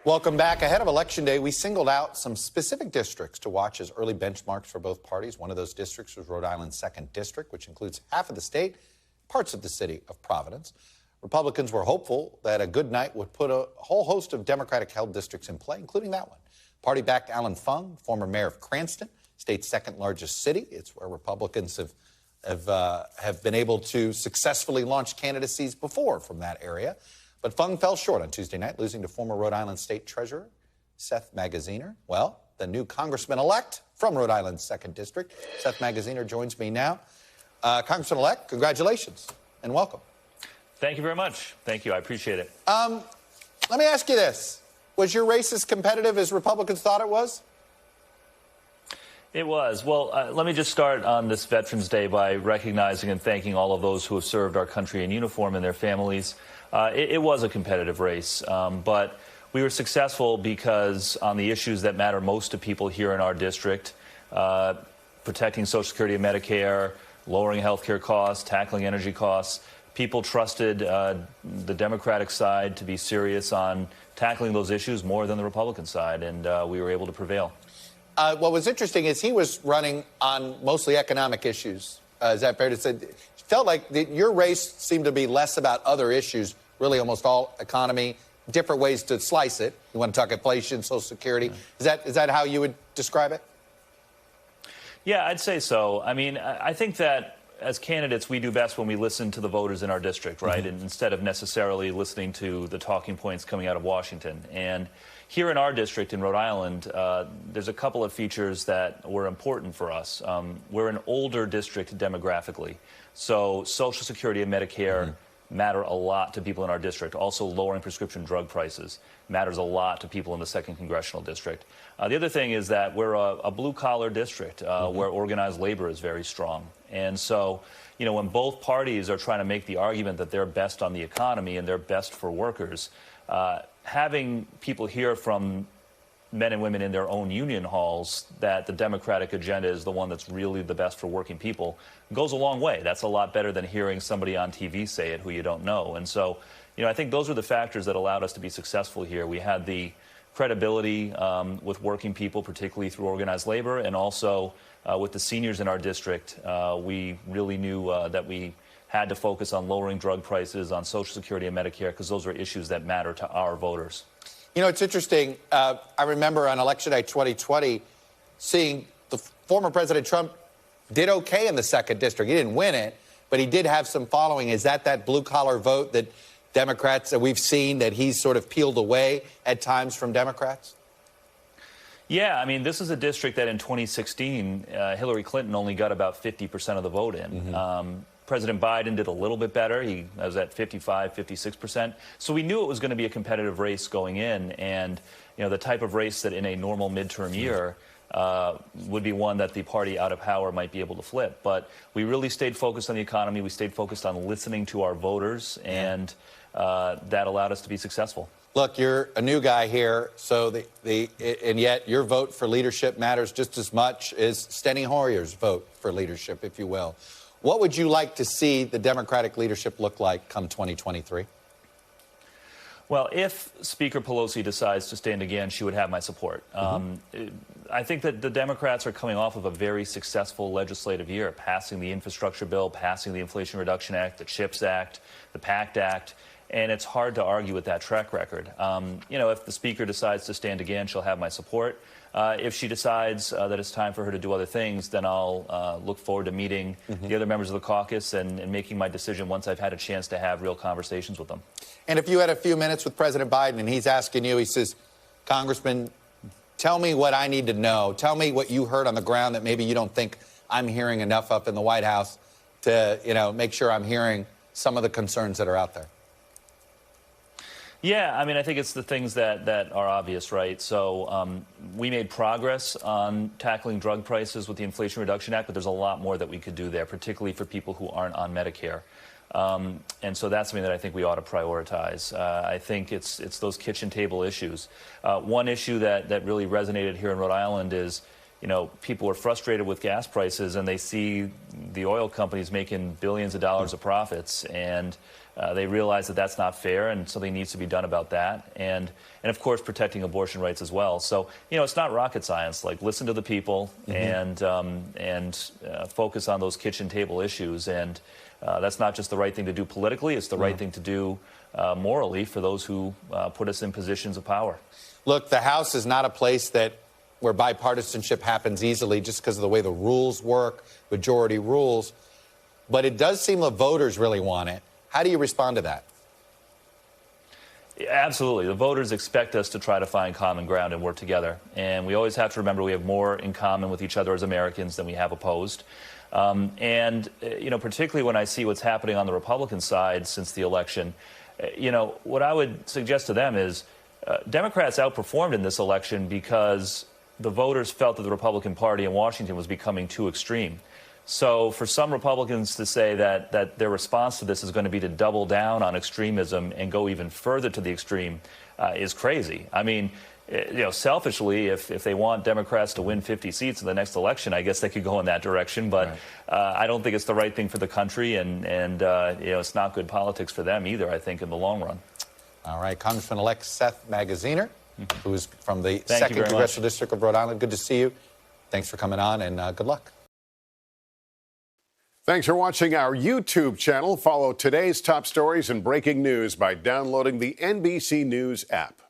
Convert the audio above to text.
Welcome back. Ahead of Election Day, we singled out some specific districts to watch as early benchmarks for both parties. One of those districts was Rhode Island's 2nd District, which includes half of the state, parts of the city of Providence. Republicans were hopeful that a good night would put a whole host of Democratic-held districts in play, including that one. Party-backed Alan Fung, former mayor of Cranston, state's second-largest city. It's where Republicans have been able to successfully launch candidacies before from that area. But Fung fell short on Tuesday night, losing to former Rhode Island State Treasurer Seth Magaziner. Well, the new congressman-elect from Rhode Island's 2nd District, Seth Magaziner, joins me now. Congressman-elect, congratulations and welcome. Thank you very much. Thank you. I appreciate it. Let me ask you this. Was your race as competitive as Republicans thought it was? It was. Well, let me just start on this Veterans Day by recognizing and thanking all of those who have served our country in uniform and their families. It was a competitive race, but we were successful because on the issues that matter most to people here in our district, protecting Social Security and Medicare, lowering health care costs, tackling energy costs, people trusted the Democratic side to be serious on tackling those issues more than the Republican side, and we were able to prevail. What was interesting is he was running on mostly economic issues. Is that fair to say? It felt like your race seemed to be less about other issues, really almost all economy, different ways to slice it. You want to talk inflation, Social Security. Is that how you would describe it? Yeah, I'd say so. I mean, I think that as candidates, we do best when we listen to the voters in our district, right? And instead of necessarily listening to the talking points coming out of Washington. And here in our district in Rhode Island, there's a couple of features that were important for us. We're an older district demographically, so Social Security and Medicare matter a lot to people in our district. Also, lowering prescription drug prices matters a lot to people in the 2nd Congressional District. The other thing is that we're a blue-collar district where organized labor is very strong. And so, you know, when both parties are trying to make the argument that they're best on the economy and they're best for workers, having people hear from men and women in their own union halls that the Democratic agenda is the one that's really the best for working people goes a long way. That's a lot better than hearing somebody on TV say it who you don't know. And so, you know, I think those are the factors that allowed us to be successful here. We had the credibility with working people, particularly through organized labor, and also with the seniors in our district. We really knew that we had to focus on lowering drug prices, on Social Security and Medicare, because those are issues that matter to our voters. You know, it's interesting. I remember on Election Day 2020 seeing the former President Trump did okay in the 2nd District. He didn't win it, but he did have some following. Is that blue-collar vote that Democrats, that we've seen that he's sort of peeled away at times from Democrats? Yeah, I mean, this is a district that in 2016, Hillary Clinton only got about 50% of the vote in. President Biden did a little bit better. He was at 55, 56%. So we knew it was going to be a competitive race going in, and you know, the type of race that in a normal midterm year would be one that the party out of power might be able to flip. But we really stayed focused on the economy. We stayed focused on listening to our voters, and that allowed us to be successful. Look, you're a new guy here, so and yet your vote for leadership matters just as much as Steny Hoyer's vote for leadership, if you will. What would you like to see the Democratic leadership look like come 2023? Well, if Speaker Pelosi decides to stand again, she would have my support. I think that the Democrats are coming off of a very successful legislative year, passing the infrastructure bill, passing the Inflation Reduction Act, the CHIPS Act, the PACT Act, and it's hard to argue with that track record. You know, if the Speaker decides to stand again, she'll have my support. If she decides that it's time for her to do other things, then I'll look forward to meeting the other members of the caucus and making my decision once I've had a chance to have real conversations with them. And if you had a few minutes with President Biden and he's asking you, he says, Congressman, tell me what I need to know. Tell me what you heard on the ground that maybe you don't think I'm hearing enough of in the White House to, you know, make sure I'm hearing some of the concerns that are out there. Yeah, I mean, I think it's the things that are obvious, right? So we made progress on tackling drug prices with the Inflation Reduction Act, but there's a lot more that we could do there, particularly for people who aren't on Medicare. And so that's something that I think we ought to prioritize. I think it's those kitchen table issues. One issue that really resonated here in Rhode Island is, people are frustrated with gas prices, and they see the oil companies making billions of dollars of profits, and they realize that that's not fair, and something needs to be done about that. And of course, protecting abortion rights as well. So, it's not rocket science. Like, listen to the people and focus on those kitchen table issues. And that's not just the right thing to do politically. It's the right thing to do morally for those who put us in positions of power. Look, the House is not a place where bipartisanship happens easily just because of the way the rules work, majority rules. But it does seem the voters really want it. How do you respond to that? Absolutely. The voters expect us to try to find common ground and work together. And we always have to remember we have more in common with each other as Americans than we have opposed. Particularly when I see what's happening on the Republican side since the election, what I would suggest to them is Democrats outperformed in this election because the voters felt that the Republican Party in Washington was becoming too extreme. So for some Republicans to say that their response to this is going to be to double down on extremism and go even further to the extreme is crazy. I mean, selfishly, if they want Democrats to win 50 seats in the next election, I guess they could go in that direction. But I don't think it's the right thing for the country, and it's not good politics for them either, I think, in the long run. All right, Congressman-elect Seth Magaziner, who's from the 2nd Congressional District of Rhode Island. Good to see you. Thanks for coming on, and good luck. Thanks for watching our YouTube channel. Follow today's top stories and breaking news by downloading the NBC News app.